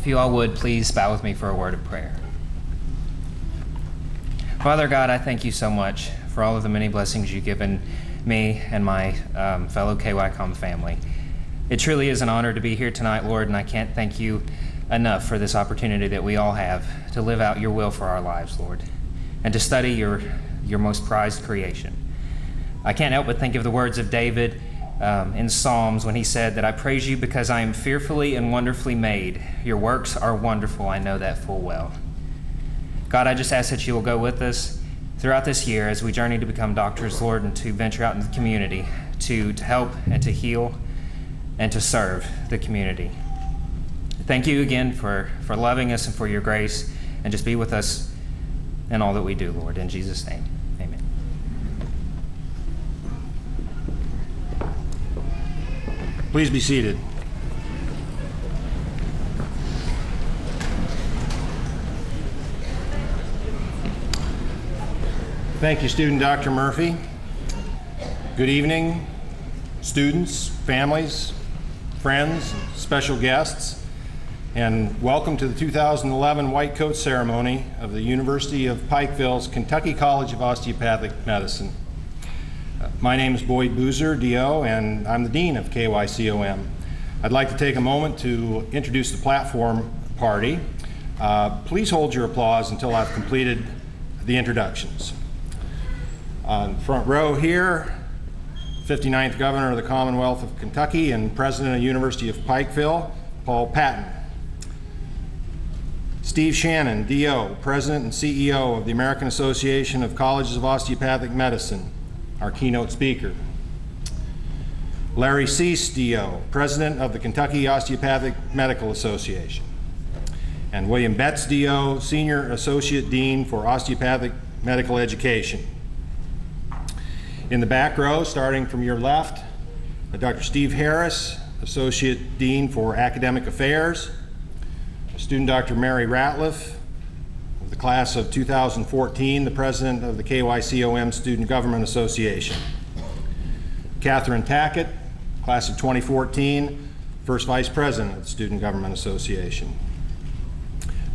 if you all would, please bow with me for a word of prayer. Father God, I thank you so much for all of the many blessings you've given me and my fellow KYCOM family. It truly is an honor to be here tonight, Lord, and I can't thank you enough for this opportunity that we all have to live out your will for our lives, Lord, and to study your most prized creation. I can't help but think of the words of David in Psalms when he said that I praise you because I am fearfully and wonderfully made. Your works are wonderful, I know that full well. God, I just ask that you will go with us throughout this year as we journey to become doctors, Lord, and to venture out into the community to help and to heal and to serve the community. Thank you again for loving us and for your grace, and just be with us in all that we do, Lord. In Jesus' name, amen. Please be seated. Thank you, Student Dr. Murphy. Good evening, students, families, friends, special guests, and welcome to the 2011 White Coat Ceremony of the University of Pikeville's Kentucky College of Osteopathic Medicine. My name is Boyd Boozer, DO, and I'm the Dean of KYCOM. I'd like to take a moment to introduce the platform party. Please hold your applause until I've completed the introductions. On the front row here, 59th Governor of the Commonwealth of Kentucky and President of the University of Pikeville, Paul Patton. Steve Shannon, DO, President and CEO of the American Association of Colleges of Osteopathic Medicine, our keynote speaker. Larry Cease, DO, President of the Kentucky Osteopathic Medical Association. And William Betts, DO, Senior Associate Dean for Osteopathic Medical Education. In the back row, starting from your left, Dr. Steve Harris, Associate Dean for Academic Affairs. Student Dr. Mary Ratliff, of the class of 2014, the President of the KYCOM Student Government Association. Catherine Tackett, class of 2014, First Vice President of the Student Government Association.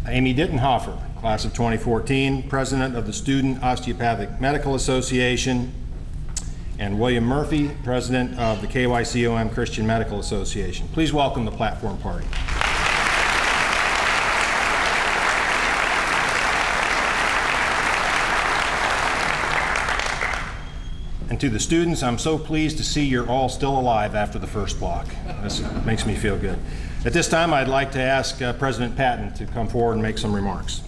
Amy Dittenhofer, class of 2014, President of the Student Osteopathic Medical Association. And William Murphy, President of the KYCOM Christian Medical Association. Please welcome the platform party. And to the students, I'm so pleased to see you're all still alive after the first block. This makes me feel good. At this time, I'd like to ask President Patton to come forward and make some remarks.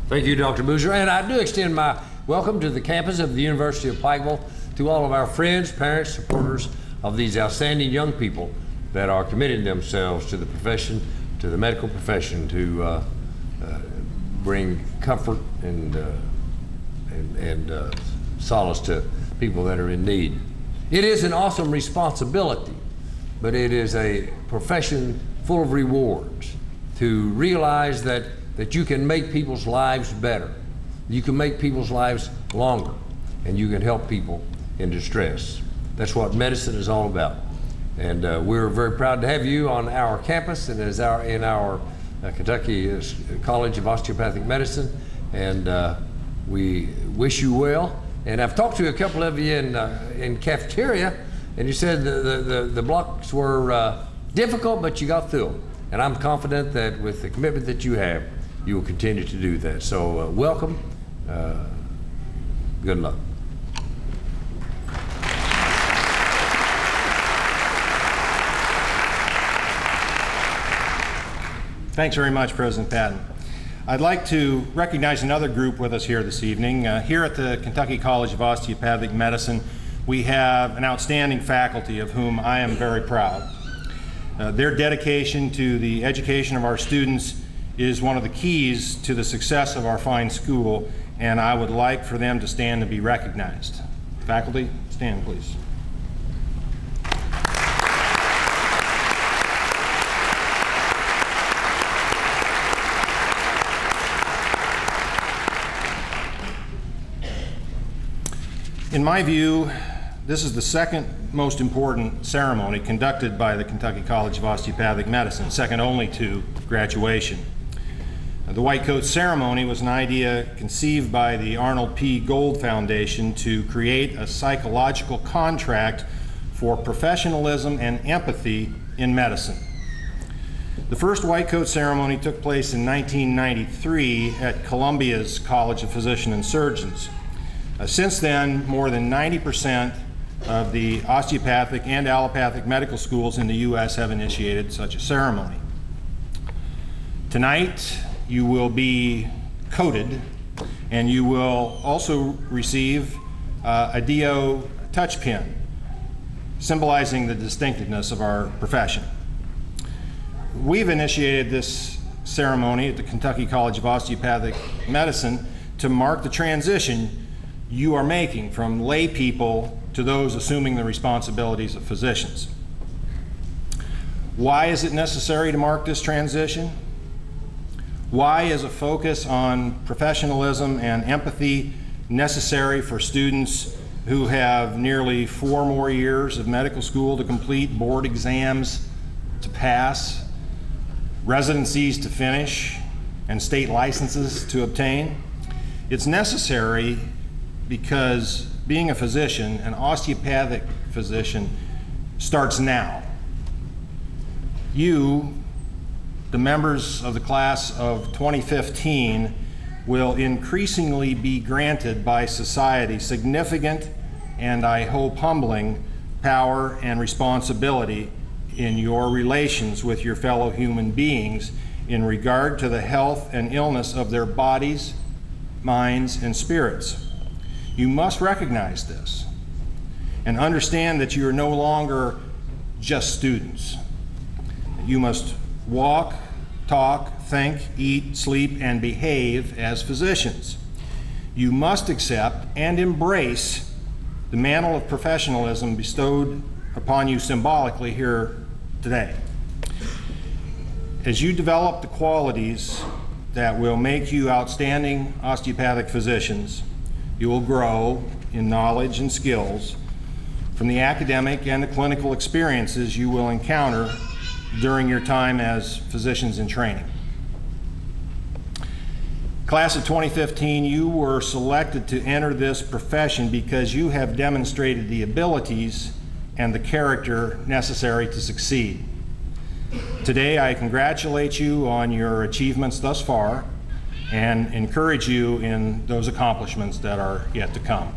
Thank you, Dr. Boozer. And I do extend my welcome to the campus of the University of Pikeville, to all of our friends, parents, supporters of these outstanding young people that are committing themselves to the profession, to the medical profession, to bring comfort and solace to people that are in need. It is an awesome responsibility, but it is a profession full of rewards to realize that you can make people's lives better. You can make people's lives longer, and you can help people in distress. That's what medicine is all about. And we're very proud to have you on our campus and in our Kentucky College of Osteopathic Medicine. And we wish you well. And I've talked to a couple of you in cafeteria, and you said the blocks were difficult, but you got through them. And I'm confident that with the commitment that you have, you will continue to do that. So welcome. Good luck. Thanks very much, President Patton. I'd like to recognize another group with us here this evening. Here at the Kentucky College of Osteopathic Medicine, we have an outstanding faculty of whom I am very proud. Their dedication to the education of our students is one of the keys to the success of our fine school, and I would like for them to stand and be recognized. Faculty, stand please. In my view, this is the second most important ceremony conducted by the Kentucky College of Osteopathic Medicine, second only to graduation. The White Coat Ceremony was an idea conceived by the Arnold P. Gold Foundation to create a psychological contract for professionalism and empathy in medicine. The first White Coat Ceremony took place in 1993 at Columbia's College of Physicians and Surgeons. Since then, more than 90% of the osteopathic and allopathic medical schools in the U.S. have initiated such a ceremony. Tonight, you will be coated, and you will also receive a DO touch pin, symbolizing the distinctiveness of our profession. We've initiated this ceremony at the Kentucky College of Osteopathic Medicine to mark the transition you are making from lay people to those assuming the responsibilities of physicians. Why is it necessary to mark this transition? Why is a focus on professionalism and empathy necessary for students who have nearly 4 more years of medical school to complete, board exams to pass, residencies to finish, and state licenses to obtain? It's necessary because being a physician, an osteopathic physician, starts now. You, the members of the class of 2015, will increasingly be granted by society significant and, I hope, humbling power and responsibility in your relations with your fellow human beings in regard to the health and illness of their bodies, minds, and spirits. You must recognize this and understand that you are no longer just students. You must walk, talk, think, eat, sleep, and behave as physicians. You must accept and embrace the mantle of professionalism bestowed upon you symbolically here today. As you develop the qualities that will make you outstanding osteopathic physicians, you will grow in knowledge and skills from the academic and the clinical experiences you will encounter during your time as physicians in training. Class of 2015, you were selected to enter this profession because you have demonstrated the abilities and the character necessary to succeed. Today, I congratulate you on your achievements thus far and encourage you in those accomplishments that are yet to come.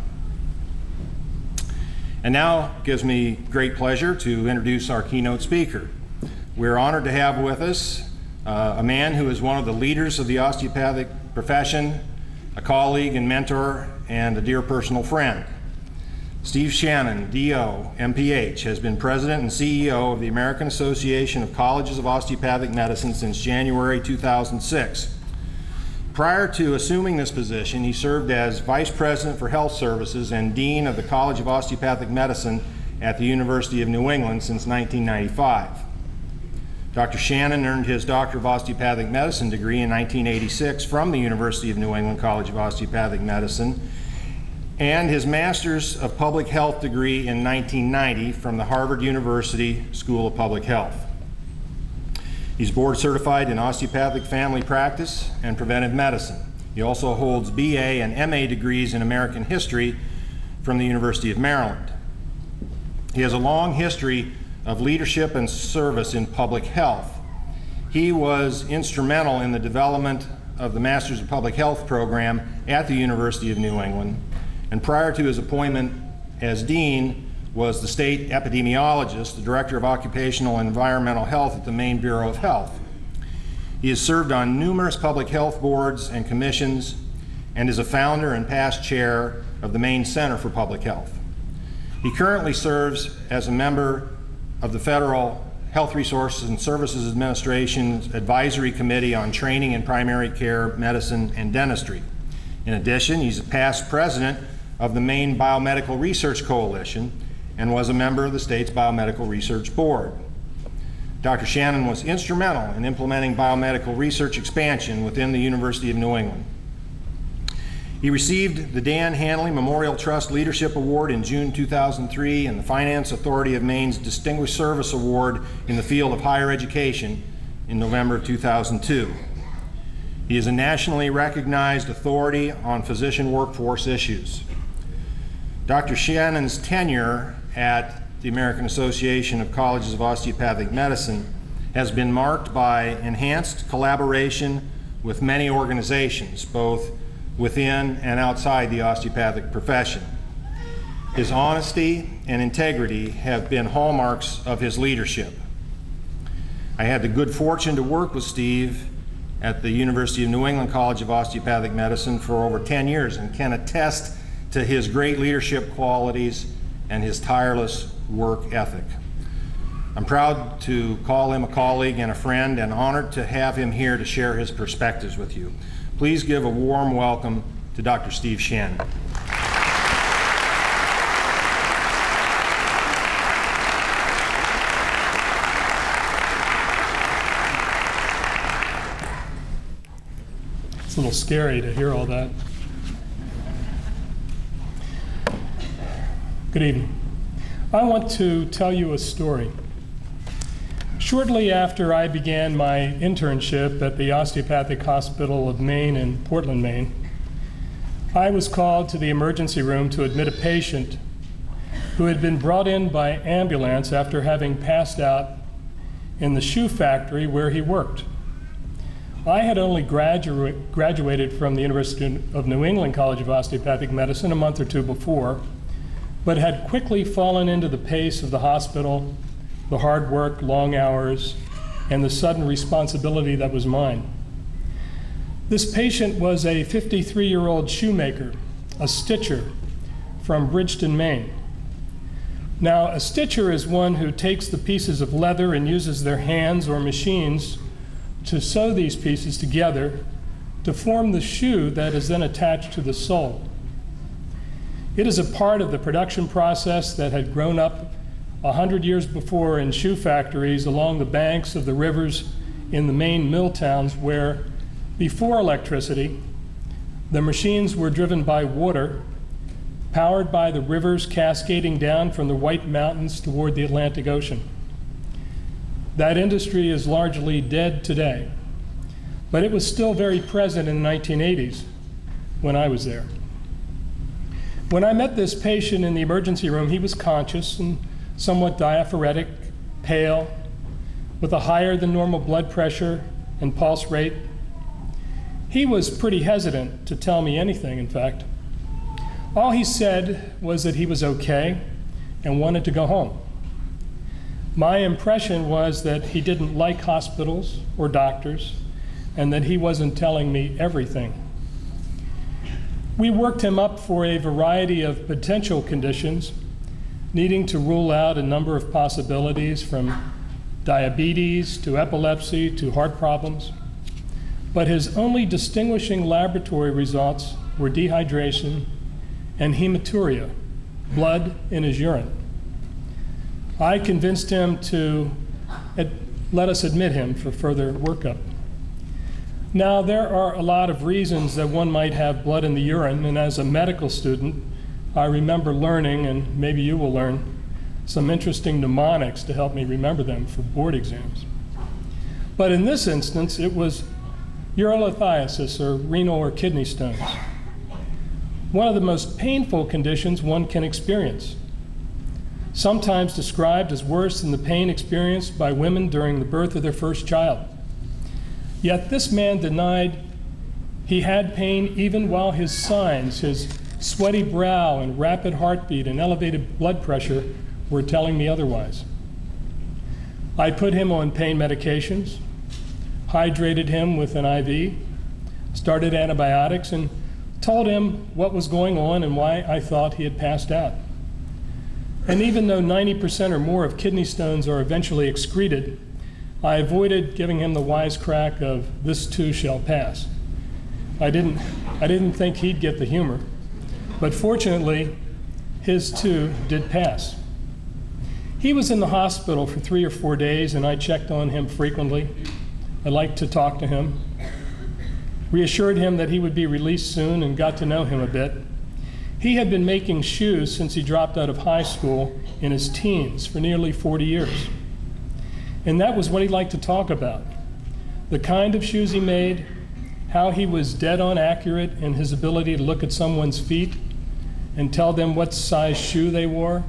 And now it gives me great pleasure to introduce our keynote speaker. We're honored to have with us a man who is one of the leaders of the osteopathic profession, a colleague and mentor, and a dear personal friend. Steve Shannon, DO, MPH, has been president and CEO of the American Association of Colleges of Osteopathic Medicine since January 2006. Prior to assuming this position, he served as Vice President for Health Services and Dean of the College of Osteopathic Medicine at the University of New England since 1995. Dr. Shannon earned his Doctor of Osteopathic Medicine degree in 1986 from the University of New England College of Osteopathic Medicine and his Master's of Public Health degree in 1990 from the Harvard University School of Public Health. He's board certified in osteopathic family practice and preventive medicine. He also holds BA and MA degrees in American history from the University of Maryland. He has a long history of leadership and service in public health. He was instrumental in the development of the Masters of Public Health program at the University of New England, and prior to his appointment as dean, was the state epidemiologist, the director of occupational and environmental health at the Maine Bureau of Health. He has served on numerous public health boards and commissions and is a founder and past chair of the Maine Center for Public Health. He currently serves as a member of the Federal Health Resources and Services Administration's Advisory Committee on Training in Primary Care Medicine and Dentistry. In addition, he's a past president of the Maine Biomedical Research Coalition and was a member of the state's Biomedical Research Board. Dr. Shannon was instrumental in implementing biomedical research expansion within the University of New England. He received the Dan Hanley Memorial Trust Leadership Award in June 2003 and the Finance Authority of Maine's Distinguished Service Award in the field of higher education in November 2002. He is a nationally recognized authority on physician workforce issues. Dr. Shannon's tenure at the American Association of Colleges of Osteopathic Medicine has been marked by enhanced collaboration with many organizations, both within and outside the osteopathic profession. His honesty and integrity have been hallmarks of his leadership. I had the good fortune to work with Steve at the University of New England College of Osteopathic Medicine for over 10 years and can attest to his great leadership qualities and his tireless work ethic. I'm proud to call him a colleague and a friend and honored to have him here to share his perspectives with you. Please give a warm welcome to Dr. Steve Shannon. It's a little scary to hear all that. Good evening. I want to tell you a story. Shortly after I began my internship at the Osteopathic Hospital of Maine in Portland, Maine, I was called to the emergency room to admit a patient who had been brought in by ambulance after having passed out in the shoe factory where he worked. I had only graduated from the University of New England College of Osteopathic Medicine a month or two before, but had quickly fallen into the pace of the hospital, the hard work, long hours, and the sudden responsibility that was mine. This patient was a 53-year-old shoemaker, a stitcher from Bridgeton, Maine. Now, a stitcher is one who takes the pieces of leather and uses their hands or machines to sew these pieces together to form the shoe that is then attached to the sole. It is a part of the production process that had grown up 100 years before in shoe factories along the banks of the rivers in the Maine mill towns where, before electricity, the machines were driven by water, powered by the rivers cascading down from the White Mountains toward the Atlantic Ocean. That industry is largely dead today, but it was still very present in the 1980s when I was there. When I met this patient in the emergency room, he was conscious and somewhat diaphoretic, pale, with a higher than normal blood pressure and pulse rate. He was pretty hesitant to tell me anything, in fact. All he said was that he was okay and wanted to go home. My impression was that he didn't like hospitals or doctors and that he wasn't telling me everything. We worked him up for a variety of potential conditions, needing to rule out a number of possibilities from diabetes to epilepsy to heart problems. But his only distinguishing laboratory results were dehydration and hematuria, blood in his urine. I convinced him to let us admit him for further workup. Now, there are a lot of reasons that one might have blood in the urine, and as a medical student, I remember learning, and maybe you will learn, some interesting mnemonics to help me remember them for board exams. But in this instance, it was urolithiasis, or renal or kidney stones, one of the most painful conditions one can experience, sometimes described as worse than the pain experienced by women during the birth of their first child. Yet this man denied he had pain even while his signs, his sweaty brow and rapid heartbeat and elevated blood pressure, were telling me otherwise. I put him on pain medications, hydrated him with an IV, started antibiotics, and told him what was going on and why I thought he had passed out. And even though 90% or more of kidney stones are eventually excreted, I avoided giving him the wisecrack of "this too shall pass." I didn't think he'd get the humor, but fortunately, his too did pass. He was in the hospital for 3 or 4 days, and I checked on him frequently. I liked to talk to him. reassured him that he would be released soon, and got to know him a bit. He had been making shoes since he dropped out of high school in his teens for nearly 40 years. And that was what he liked to talk about. The kind of shoes he made, how he was dead on accurate in his ability to look at someone's feet and tell them what size shoe they wore,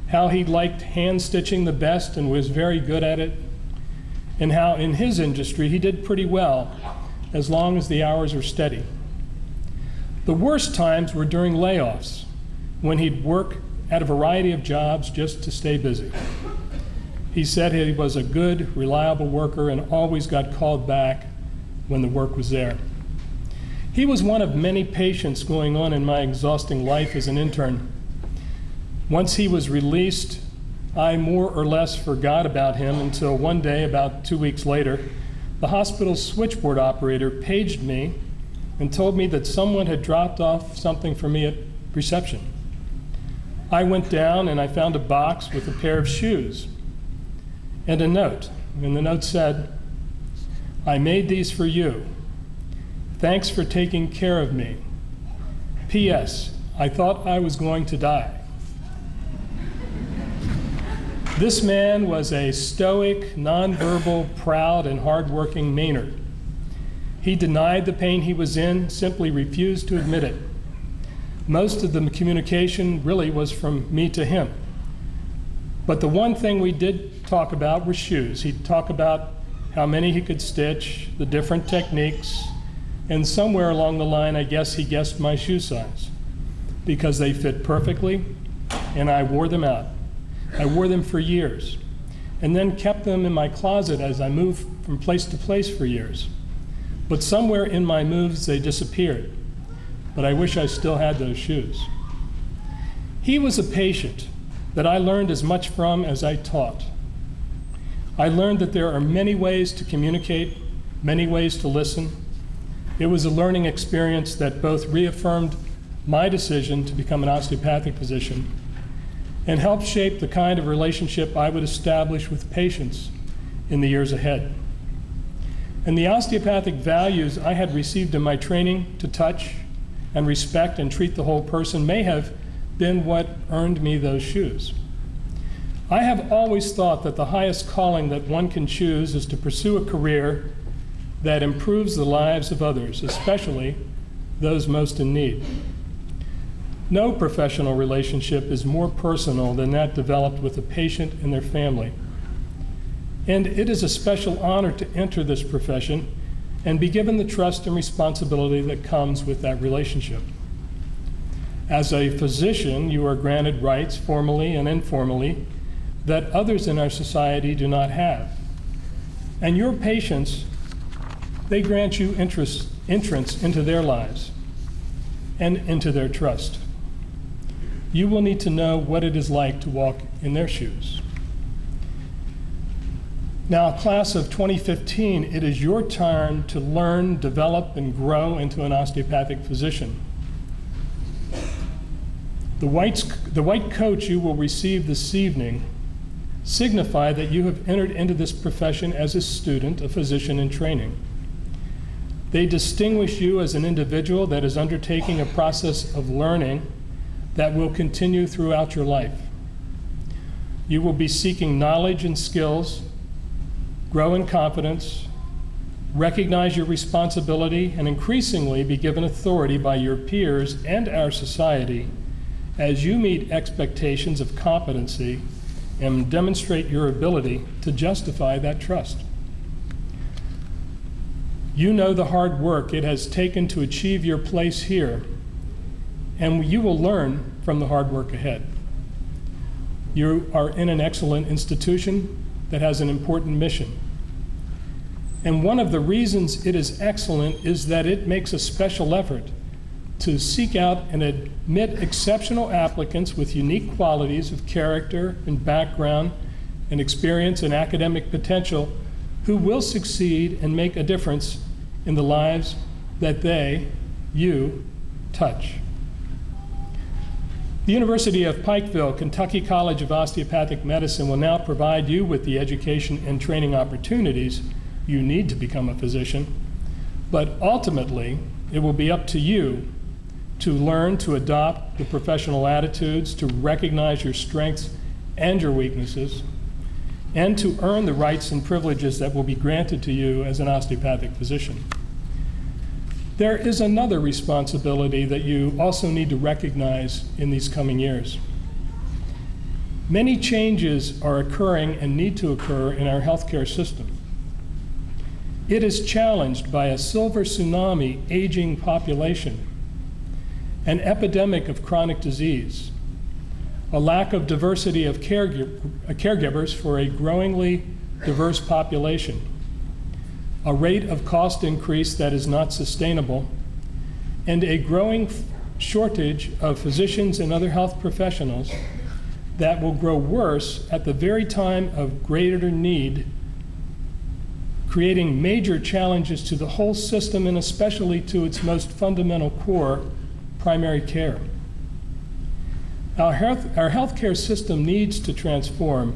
how he liked hand stitching the best and was very good at it, and how in his industry he did pretty well as long as the hours were steady. The worst times were during layoffs, when he'd work at a variety of jobs just to stay busy. He said he was a good, reliable worker and always got called back when the work was there. He was one of many patients going on in my exhausting life as an intern. Once he was released, I more or less forgot about him until one day, about 2 weeks later, the hospital's switchboard operator paged me and told me that someone had dropped off something for me at reception. I went down and I found a box with a pair of shoes and a note. And the note said, "I made these for you. Thanks for taking care of me. P.S. I thought I was going to die." This man was a stoic, nonverbal, proud, and hardworking Maynard. He denied the pain he was in, simply refused to admit it. Most of the communication really was from me to him. But the one thing we did talk about were shoes. He'd talk about how many he could stitch, the different techniques, and somewhere along the line, I guess he guessed my shoe size, because they fit perfectly, and I wore them out. I wore them for years, and then kept them in my closet as I moved from place to place for years. But somewhere in my moves, they disappeared. But I wish I still had those shoes. He was a patient that I learned as much from as I taught. I learned that there are many ways to communicate, many ways to listen. It was a learning experience that both reaffirmed my decision to become an osteopathic physician and helped shape the kind of relationship I would establish with patients in the years ahead. And the osteopathic values I had received in my training to touch and respect and treat the whole person may have been what earned me those shoes. I have always thought that the highest calling that one can choose is to pursue a career that improves the lives of others, especially those most in need. No professional relationship is more personal than that developed with a patient and their family. And it is a special honor to enter this profession and be given the trust and responsibility that comes with that relationship. As a physician, you are granted rights, formally and informally, that others in our society do not have. And your patients, they grant you entrance into their lives and into their trust. You will need to know what it is like to walk in their shoes. Now, class of 2015, it is your turn to learn, develop, and grow into an osteopathic physician. The white coat you will receive this evening signify that you have entered into this profession as a student, a physician in training. They distinguish you as an individual that is undertaking a process of learning that will continue throughout your life. You will be seeking knowledge and skills, grow in confidence, recognize your responsibility, and increasingly be given authority by your peers and our society as you meet expectations of competency and demonstrate your ability to justify that trust. You know the hard work it has taken to achieve your place here, and you will learn from the hard work ahead. You are in an excellent institution that has an important mission. And one of the reasons it is excellent is that it makes a special effort to seek out and admit exceptional applicants with unique qualities of character and background and experience and academic potential who will succeed and make a difference in the lives that you, touch. The University of Pikeville, Kentucky College of Osteopathic Medicine will now provide you with the education and training opportunities you need to become a physician. But ultimately, it will be up to you to learn to adopt the professional attitudes, to recognize your strengths and your weaknesses, and to earn the rights and privileges that will be granted to you as an osteopathic physician. There is another responsibility that you also need to recognize in these coming years. Many changes are occurring and need to occur in our healthcare system. It is challenged by a silver tsunami aging population, an epidemic of chronic disease, a lack of diversity of caregivers for a growingly diverse population, a rate of cost increase that is not sustainable, and a growing shortage of physicians and other health professionals that will grow worse at the very time of greater need, creating major challenges to the whole system and especially to its most fundamental core, primary care. Our healthcare system needs to transform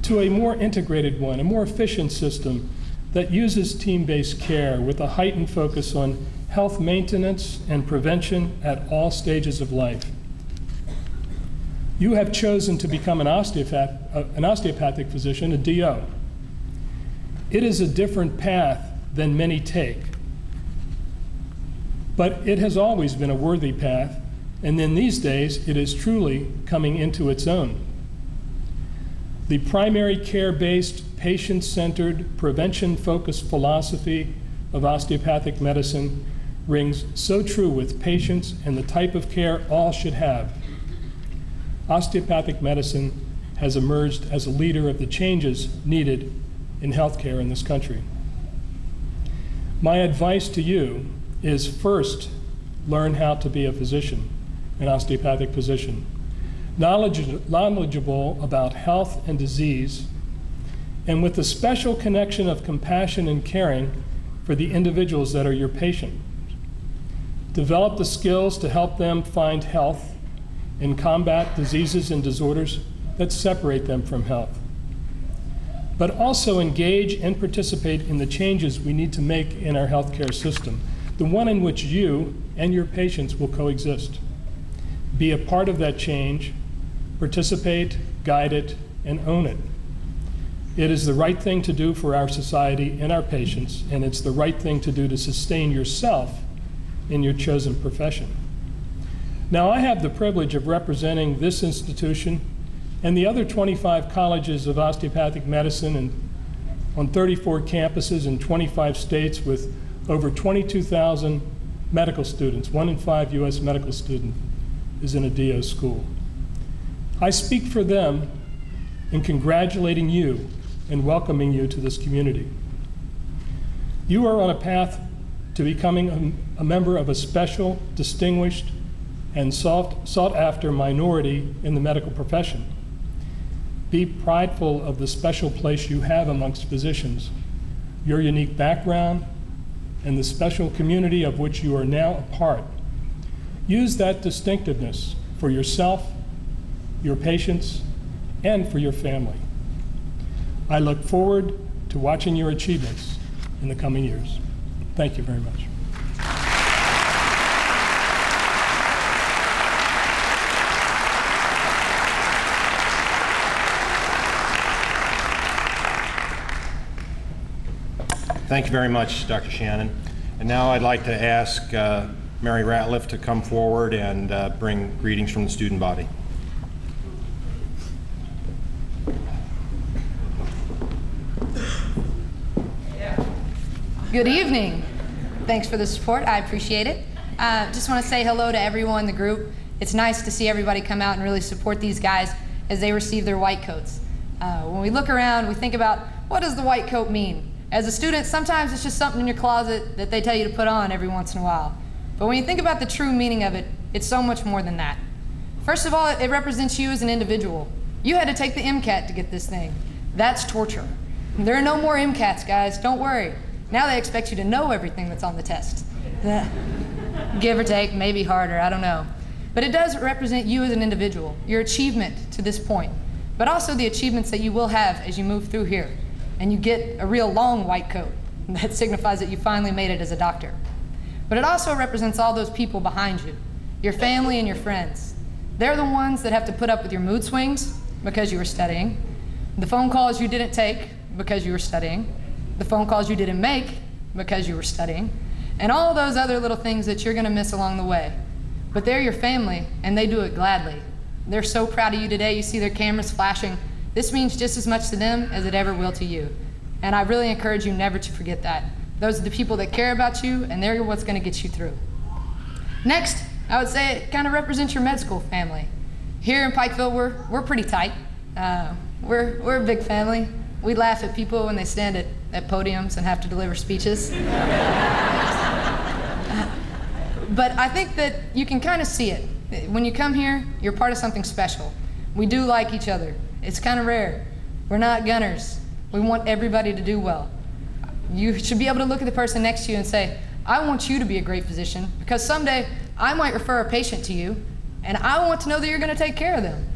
to a more integrated one, a more efficient system that uses team-based care with a heightened focus on health maintenance and prevention at all stages of life. You have chosen to become an osteopathic physician, a DO. It is a different path than many take, but it has always been a worthy path, and in these days, it is truly coming into its own. The primary care-based, patient-centered, prevention-focused philosophy of osteopathic medicine rings so true with patients and the type of care all should have. Osteopathic medicine has emerged as a leader of the changes needed in healthcare in this country. My advice to you is first, learn how to be a physician, an osteopathic physician, knowledgeable about health and disease, and with a special connection of compassion and caring for the individuals that are your patient. Develop the skills to help them find health and combat diseases and disorders that separate them from health. But also engage and participate in the changes we need to make in our healthcare system, the one in which you and your patients will coexist. Be a part of that change, participate, guide it, and own it. It is the right thing to do for our society and our patients, and it's the right thing to do to sustain yourself in your chosen profession. Now, I have the privilege of representing this institution and the other 25 colleges of osteopathic medicine on 34 campuses in 25 states with over 22,000 medical students. 1 in 5 U.S. medical student is in a DO school. I speak for them in congratulating you and welcoming you to this community. You are on a path to becoming a member of a special, distinguished, and sought-after minority in the medical profession. Be prideful of the special place you have amongst physicians, your unique background, and the special community of which you are now a part. Use that distinctiveness for yourself, your patients, and for your family. I look forward to watching your achievements in the coming years. Thank you very much. Thank you very much, Dr. Shannon. And now I'd like to ask Mary Ratliff to come forward and bring greetings from the student body. Good evening. Thanks for the support. I appreciate it. Just want to say hello to everyone in the group. It's nice to see everybody come out and really support these guys as they receive their white coats. When we look around, we think about, what does the white coat mean? As a student, sometimes it's just something in your closet that they tell you to put on every once in a while. But when you think about the true meaning of it, it's so much more than that. First of all, it represents you as an individual. You had to take the MCAT to get this thing. That's torture. There are no more MCATs, guys. Don't worry. Now they expect you to know everything that's on the test. Give or take, maybe harder, I don't know. But it does represent you as an individual, your achievement to this point, but also the achievements that you will have as you move through here and you get a real long white coat. That signifies that you finally made it as a doctor. But it also represents all those people behind you, your family and your friends. They're the ones that have to put up with your mood swings because you were studying, the phone calls you didn't take because you were studying, the phone calls you didn't make because you were studying, and all those other little things that you're going to miss along the way. But they're your family, and they do it gladly. They're so proud of you today. You see their cameras flashing. This means just as much to them as it ever will to you. And I really encourage you never to forget that. Those are the people that care about you, and they're what's going to get you through. Next, I would say it kind of represents your med school family. Here in Pikeville, we're pretty tight. We're a big family. We laugh at people when they stand at podiums and have to deliver speeches. But I think that you can kind of see it. When you come here, you're part of something special. We do like each other. It's kind of rare. We're not gunners. We want everybody to do well. You should be able to look at the person next to you and say, I want you to be a great physician, because someday I might refer a patient to you, and I want to know that you're going to take care of them.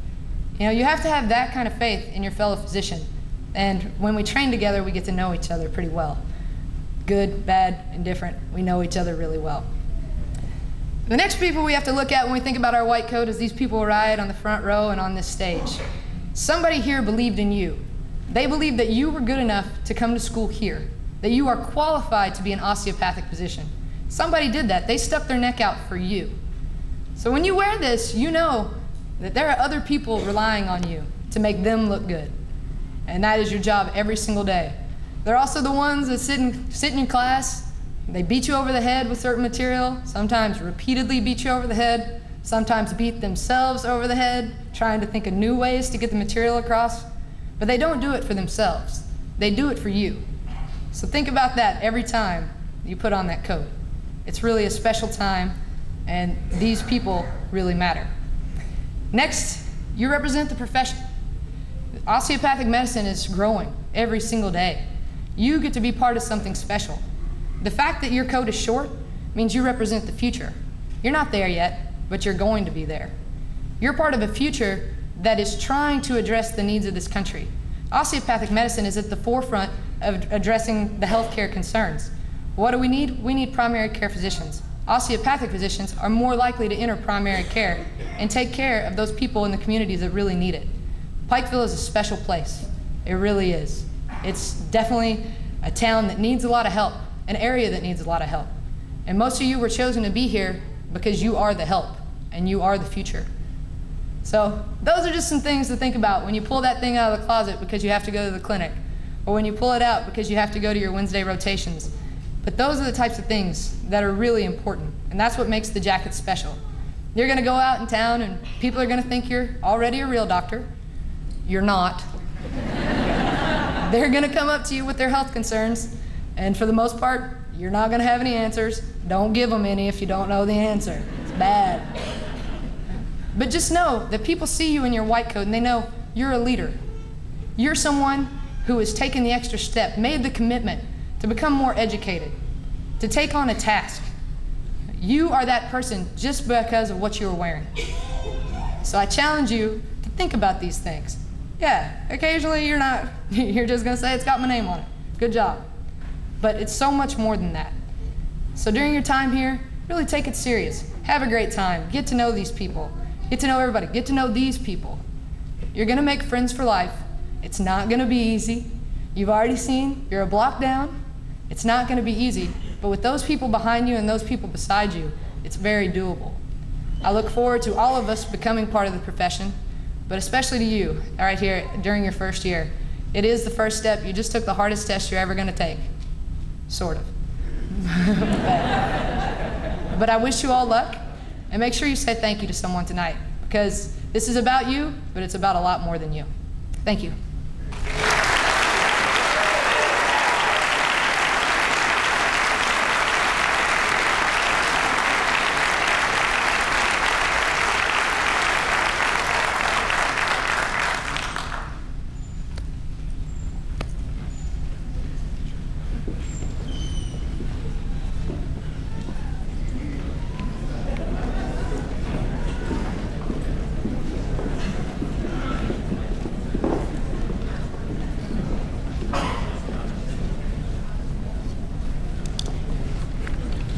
You know, you have to have that kind of faith in your fellow physician. And when we train together, we get to know each other pretty well. Good, bad, indifferent, we know each other really well. The next people we have to look at when we think about our white coat is these people right on the front row and on this stage. Somebody here believed in you. They believed that you were good enough to come to school here, that you are qualified to be an osteopathic physician. Somebody did that. They stuck their neck out for you. So when you wear this, you know that there are other people relying on you to make them look good. And that is your job every single day. They're also the ones that sit in class. They beat you over the head with certain material, sometimes repeatedly beat you over the head, sometimes beat themselves over the head, trying to think of new ways to get the material across. But they don't do it for themselves. They do it for you. So think about that every time you put on that coat. It's really a special time, and these people really matter. Next, you represent the profession. Osteopathic medicine is growing every single day. You get to be part of something special. The fact that your coat is short means you represent the future. You're not there yet, but you're going to be there. You're part of a future that is trying to address the needs of this country. Osteopathic medicine is at the forefront of addressing the healthcare concerns. What do we need? We need primary care physicians. Osteopathic physicians are more likely to enter primary care and take care of those people in the communities that really need it. Pikeville is a special place. It really is. It's definitely a town that needs a lot of help, an area that needs a lot of help. And most of you were chosen to be here because you are the help and you are the future. So those are just some things to think about when you pull that thing out of the closet because you have to go to the clinic, or when you pull it out because you have to go to your Wednesday rotations. But those are the types of things that are really important, and that's what makes the jacket special. You're going to go out in town and people are going to think you're already a real doctor. You're not. They're going to come up to you with their health concerns, and for the most part, you're not going to have any answers. Don't give them any if you don't know the answer. It's bad. But just know that people see you in your white coat and they know you're a leader. You're someone who has taken the extra step, made the commitment to become more educated, to take on a task. You are that person just because of what you are wearing. So I challenge you to think about these things. Yeah, occasionally you're just going to say it's got my name on it. Good job. But it's so much more than that. So during your time here, really take it serious. Have a great time. Get to know these people. Get to know everybody. Get to know these people. You're going to make friends for life. It's not going to be easy. You've already seen you're a block down. It's not going to be easy. But with those people behind you and those people beside you, it's very doable. I look forward to all of us becoming part of the profession, but especially to you right here during your first year. It is the first step. You just took the hardest test you're ever going to take. Sort of. But I wish you all luck, and make sure you say thank you to someone tonight, because this is about you, but it's about a lot more than you. Thank you.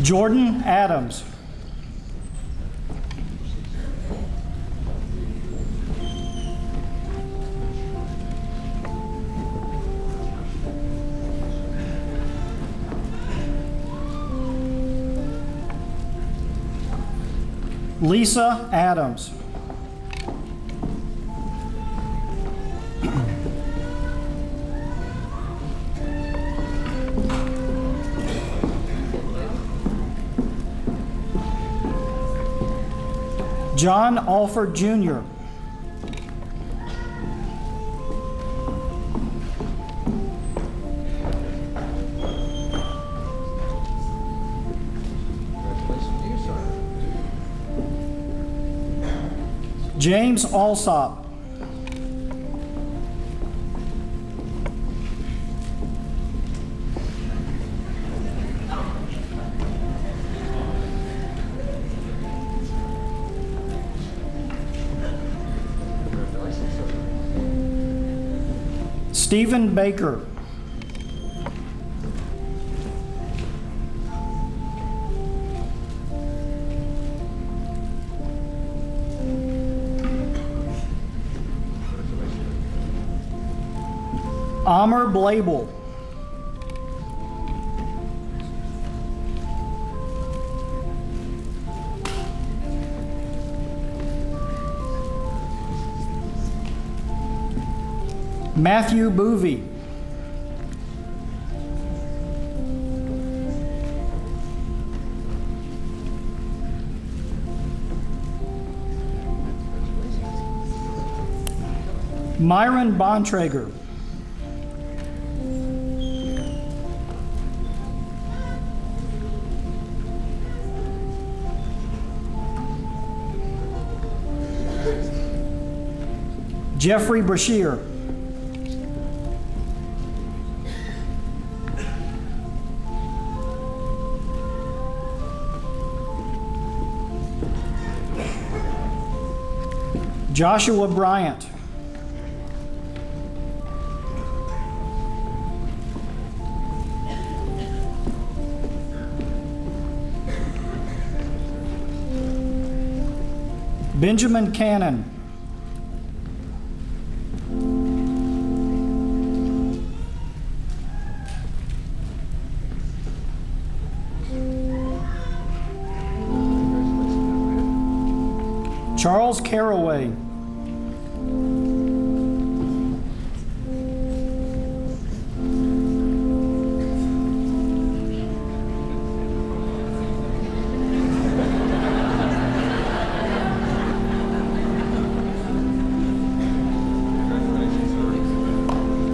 Jordan Adams. Lisa Adams. John Alford Jr. James Alsop. Stephen Baker. Amr Blable. Matthew Boovey. Myron Bontrager. Jeffrey Brashear. Joshua Bryant. Benjamin Cannon. Charles Caraway.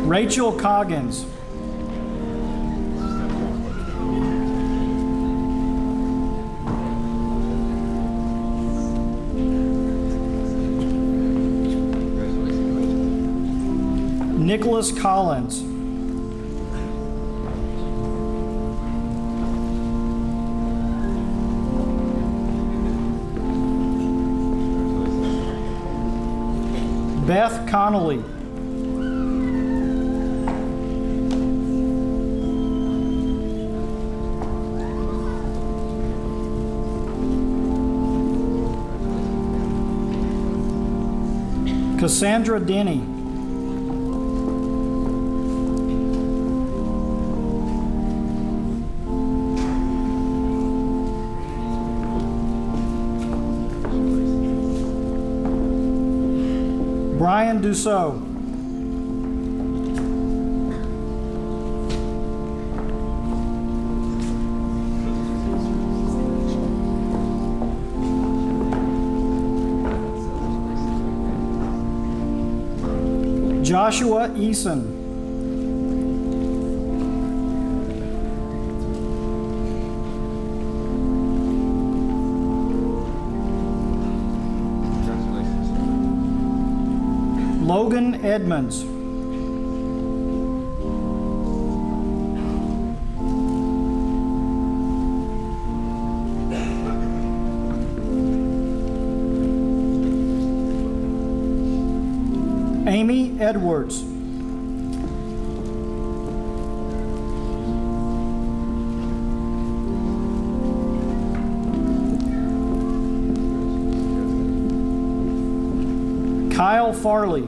Rachel Coggins. Nicholas Collins. Beth Connolly. Cassandra Denny. Brian Dussault. Joshua Eason. Logan Edmonds. Amy Edwards. Kyle Farley.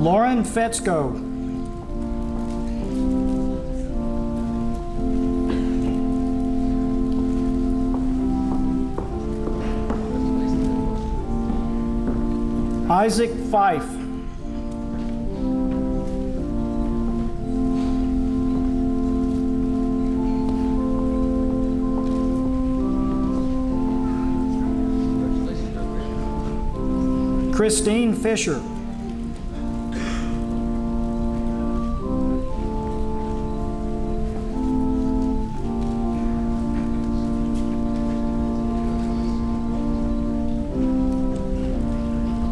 Lauren Fetzko. Isaac Fife. Christine Fisher.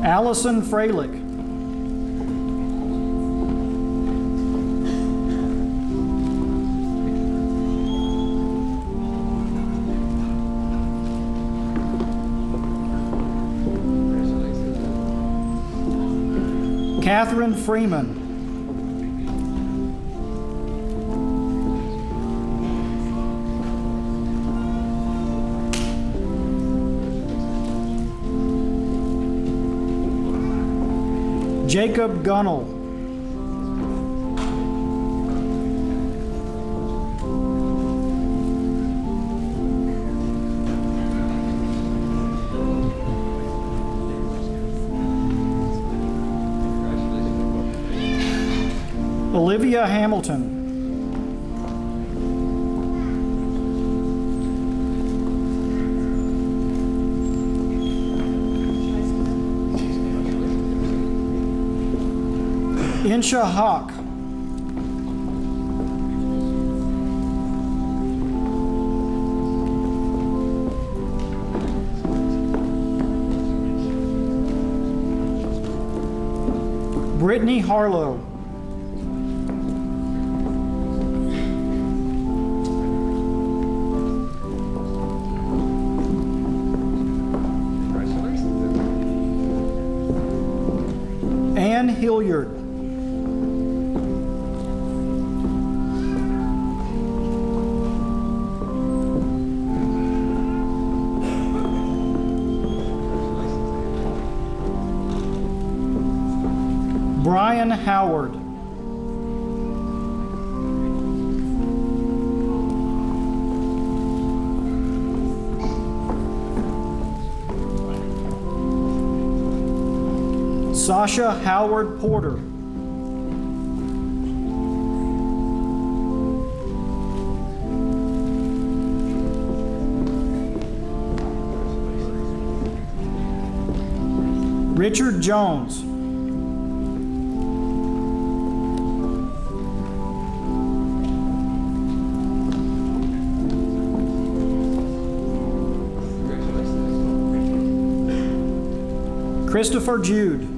Allison Freilich. Catherine Freeman. Jacob Gunnell. Olivia Hamilton. Insha Hawk. Brittany Harlow. Ann Hilliard. Brian Howard. Sasha Howard Porter. Richard Jones. Christopher Jude.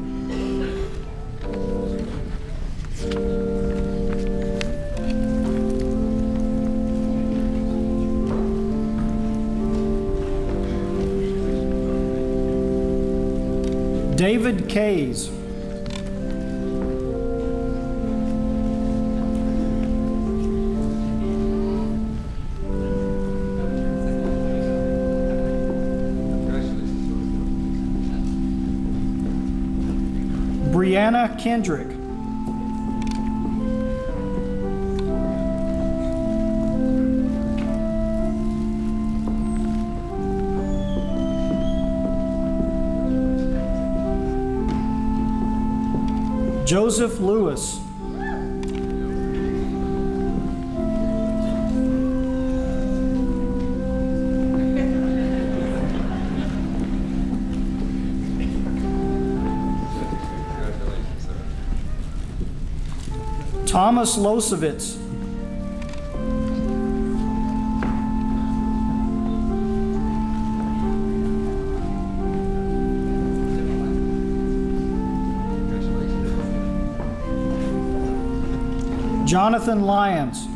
David Kays. Brianna Kendrick. Joseph Lewis. Thomas Losevitz. Jonathan Lyons.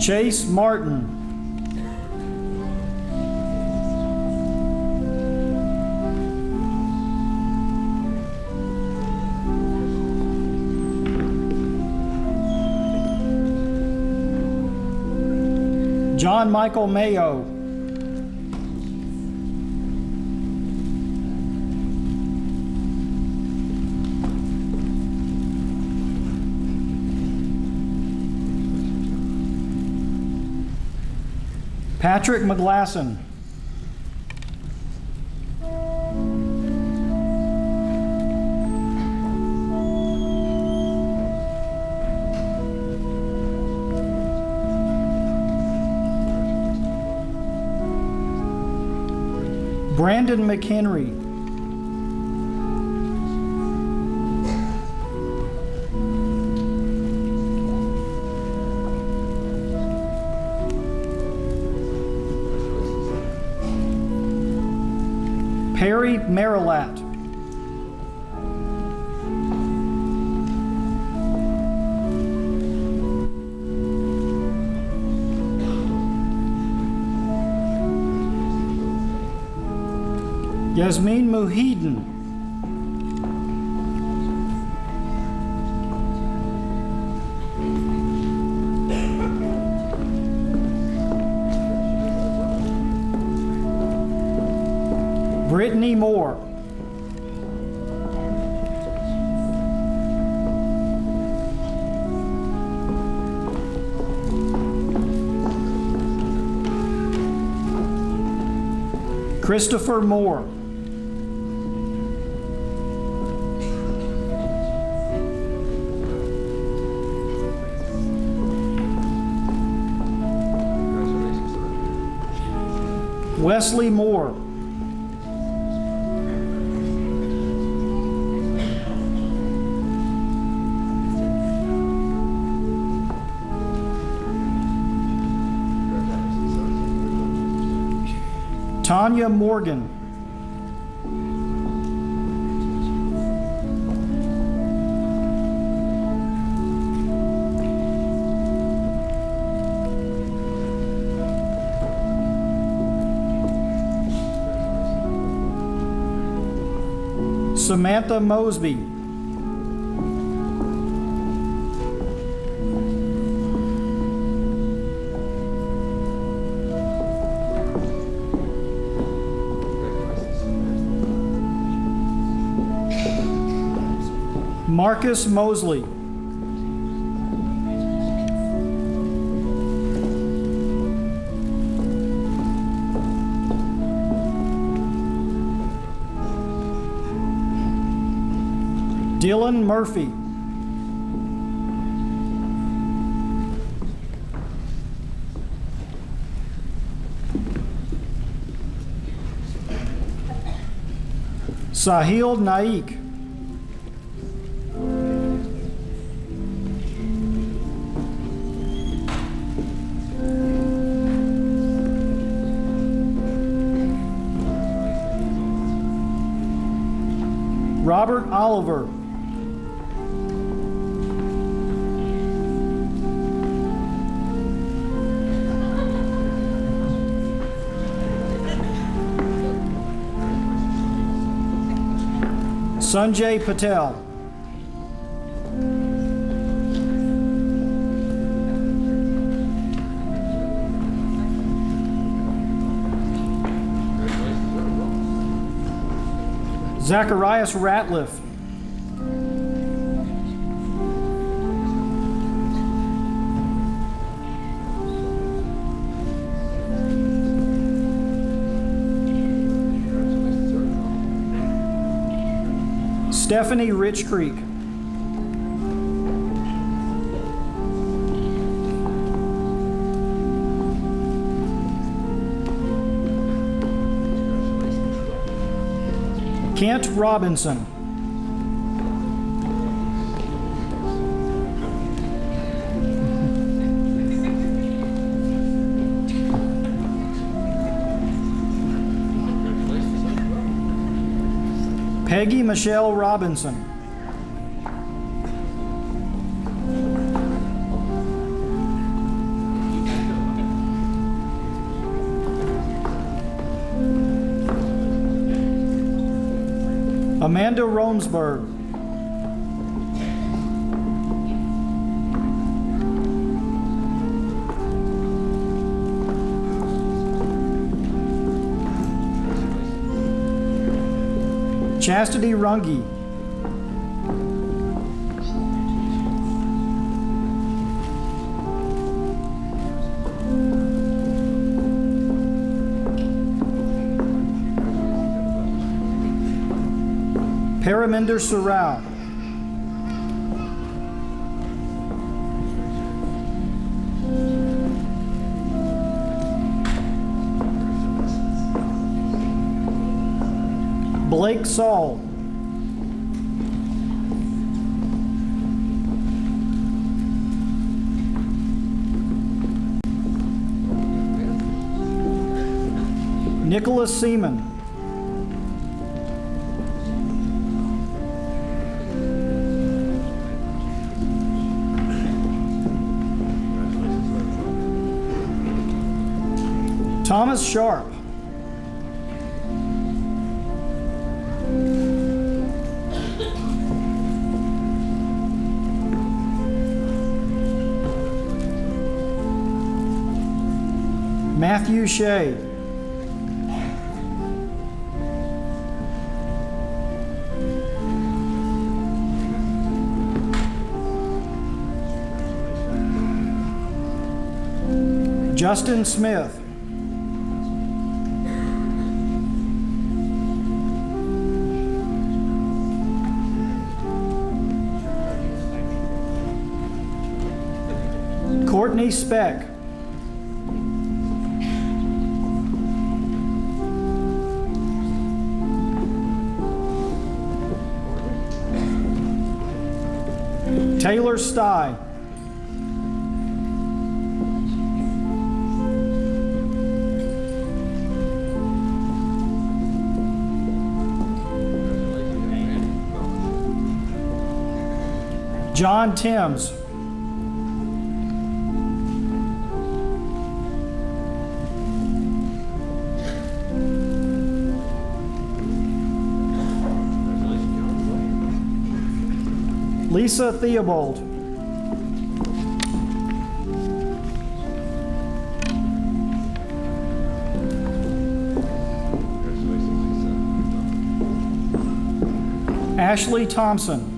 Chase Martin. John Michael Mayo. Patrick McGlasson. Brandon McHenry. Perry Marilat. Yasmin Muhidin. Brittany Moore. Christopher Moore. Wesley Moore. Tanya Morgan. Samantha Mosby. Marcus Mosley. Dylan Murphy. Sahil Naik. Robert Oliver. Sanjay Patel. Zacharias Ratliff. Stephanie Rich Creek. Kent Robinson. Peggy Michelle Robinson. Amanda Romsberg. Chastity Runge. Paraminder Sarao. Blake Saul. Nicholas Seaman. Thomas Sharp. Matthew Shea. Justin Smith. Courtney Speck. Taylor Stye. John Timms. Lisa Theobald. Ashley Thompson.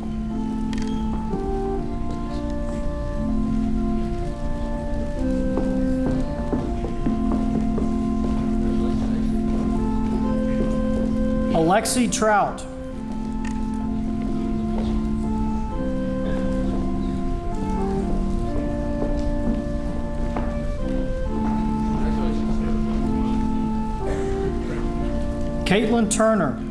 Alexi Trout. Caitlin Turner.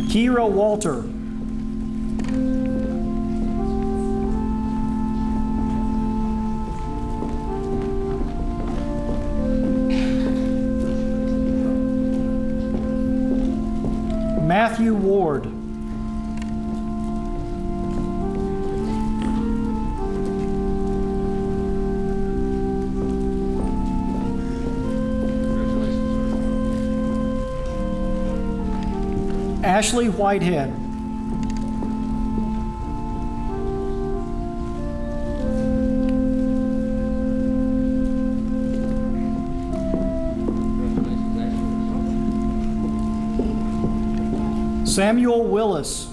Kira Walter. Matthew Ward. Ashley Whitehead. Samuel Willis.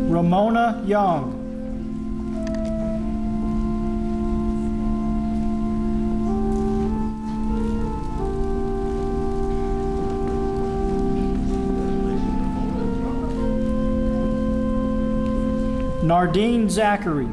Ramona Young. Nardine Zachary.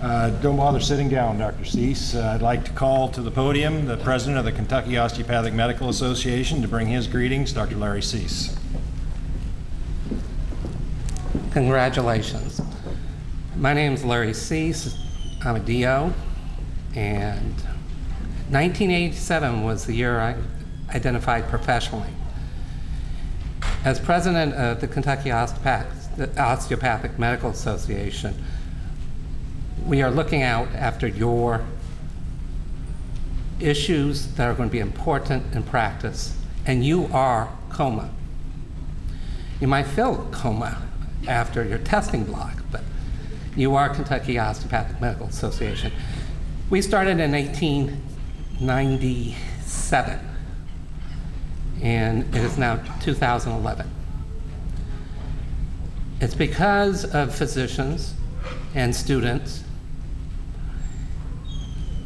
Don't bother sitting down, Dr. Cease. I'd like to call to the podium the president of the Kentucky Osteopathic Medical Association to bring his greetings, Dr. Larry Cease. Congratulations. My name is Larry Cease. I'm a DO, and 1987 was the year I identified professionally. As president of the Kentucky Osteopathic Medical Association, we are looking out after your issues that are going to be important in practice, and you are KYCOM. You might feel KYCOM after your testing block, but you are Kentucky Osteopathic Medical Association. We started in 1897, and it is now 2011. It's because of physicians and students.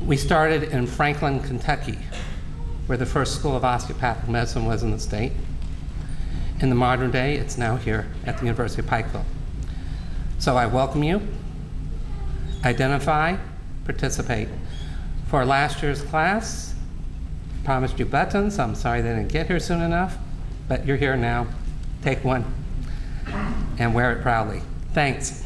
We started in Franklin, Kentucky, where the first school of osteopathic medicine was in the state. In the modern day, it's now here at the University of Pikeville. So I welcome you. Identify, participate. For last year's class, promised you buttons. I'm sorry they didn't get here soon enough, but you're here now. Take one and wear it proudly. Thanks.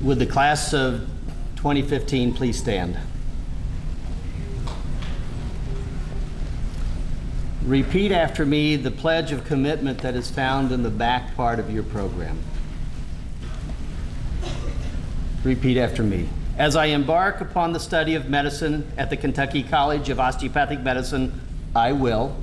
Would the class of 2015 please stand? Repeat after me the pledge of commitment that is found in the back part of your program. Repeat after me. As I embark upon the study of medicine at the Kentucky College of Osteopathic Medicine, I will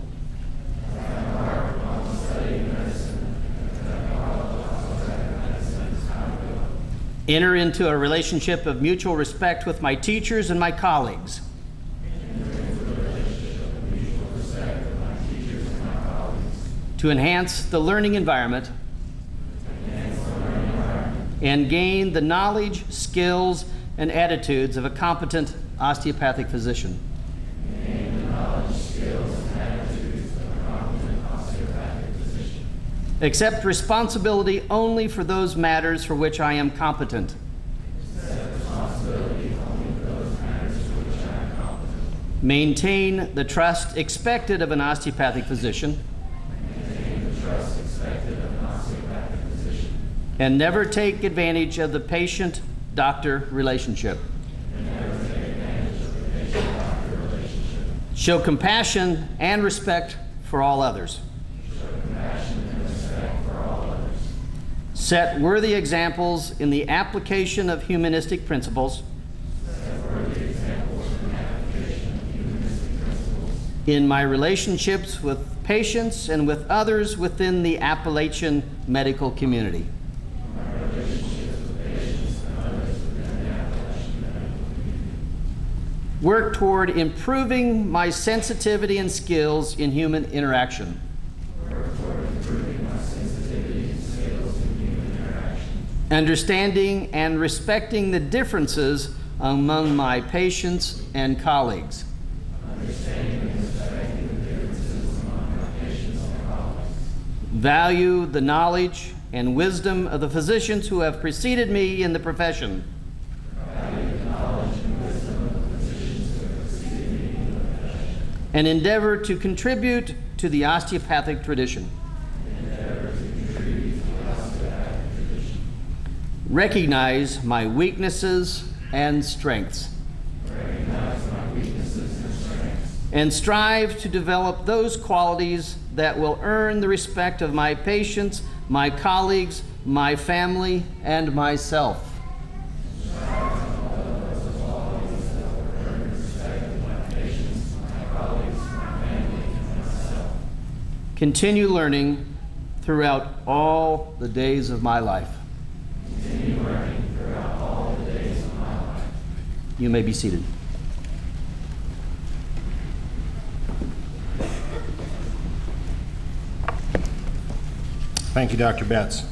enter into a relationship of mutual respect with my teachers and my colleagues. To enhance the learning environment and gain the knowledge, skills, and attitudes of a competent osteopathic physician. Accept responsibility only for those matters for which I am competent. Maintain the trust expected of an osteopathic physician. And never take advantage of the patient-doctor relationship. Show compassion and respect for all others. Set worthy examples in the application of humanistic principles. In my relationships with patients and with others within the Appalachian medical community. Work toward improving my sensitivity and skills in human interaction. Understanding and respecting the differences among my patients and colleagues. Value the knowledge and wisdom of the physicians who have preceded me in the profession. And endeavor to contribute to the osteopathic tradition. Recognize my weaknesses and strengths. And strive to develop those qualities that will earn the respect of my patients, my colleagues, my family, and myself. Continue learning throughout all the days of my life. You may be seated. Thank you, Dr. Betts.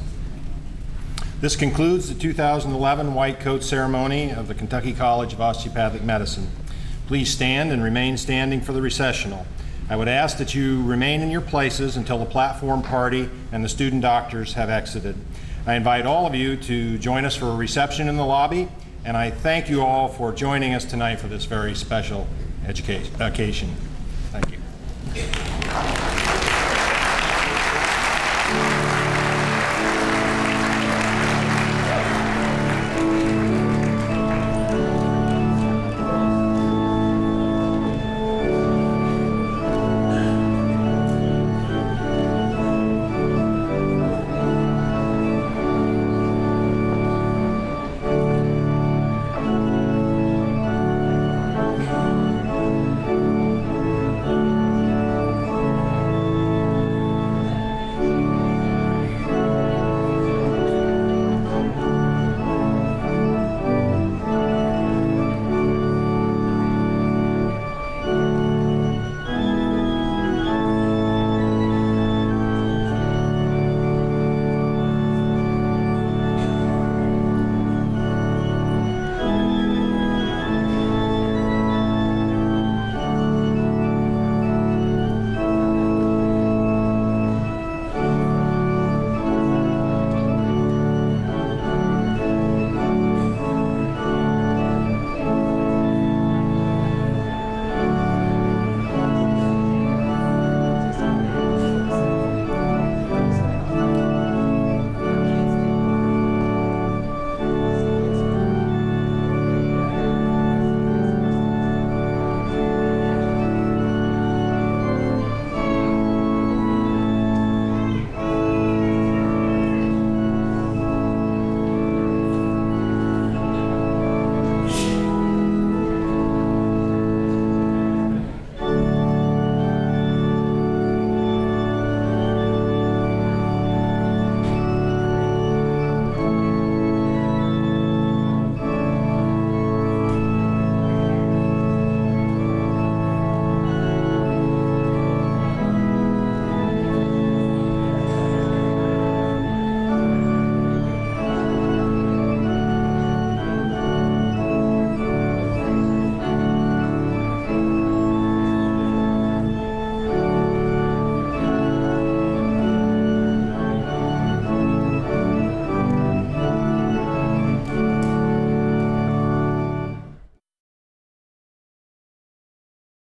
This concludes the 2011 White Coat Ceremony of the Kentucky College of Osteopathic Medicine. Please stand and remain standing for the recessional. I would ask that you remain in your places until the platform party and the student doctors have exited. I invite all of you to join us for a reception in the lobby, and I thank you all for joining us tonight for this very special occasion.